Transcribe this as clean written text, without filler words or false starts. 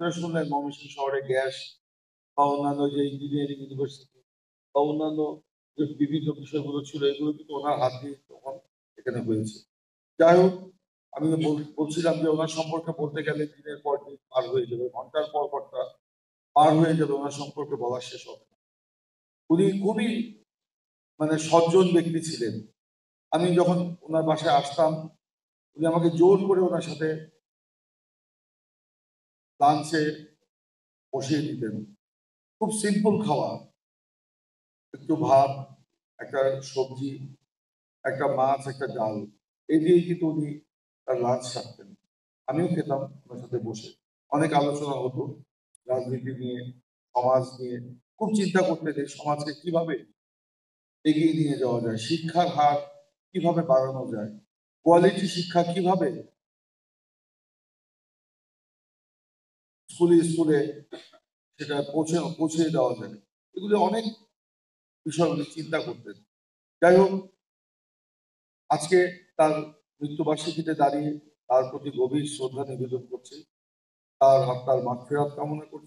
আপনারা শুনলেন ময়মনসিংহ শহরে গ্যাস বা অন্যান্য যে ইঞ্জিনিয়ারিং ইউনিভার্সিটি বা অন্যান্য যে বিভিন্ন বিষয়গুলো ছিল এগুলো কিন্তু ওনার হাত দিয়ে তখন এখানে হয়েছে। যাই হোক, আমি বলছিলাম যে ওনার সম্পর্কে বলতে গেলে দিনের পর দিন পার হয়ে যাবে, ঘন্টার পর ঘন্টা পার হয়ে যাবে, ওনার সম্পর্কে বলা শেষ হবে না। উনি খুবই সজ্জন ব্যক্তি ছিলেন। আমি যখন ওনার বাসায় আসতাম, উনি আমাকে জোর করে ওনার সাথে লাঞ্চে বসিয়ে দিতেন। খুব সিম্পল খাওয়া, একটু ভাত, একটা সবজি, একটা মাছ, একটা ডাল, এই দিয়েই কিন্তু উনি তার লাঞ্চ সারতেন। আমিও খেতাম ওনার সাথে বসে। অনেক আলোচনা হতো রাজনীতি নিয়ে, সমাজ নিয়ে। খুব চিন্তা করতে যে সমাজকে কিভাবে এগিয়ে নিয়ে যাওয়া যায়, শিক্ষার হার কিভাবে বাড়ানো যায়, কোয়ালিটি শিক্ষা কিভাবে স্কুলে স্কুলে সেটা পৌঁছে দেওয়া যায়, এগুলো অনেক বিষয় উনি চিন্তা করতেন। যাই হোক, আজকে তার মৃত্যুবার্ষিকীতে দাঁড়িয়ে তার প্রতি গভীর শ্রদ্ধা নিবেদন করছি, তার আত্মার মাগফিরাত কামনা করছি।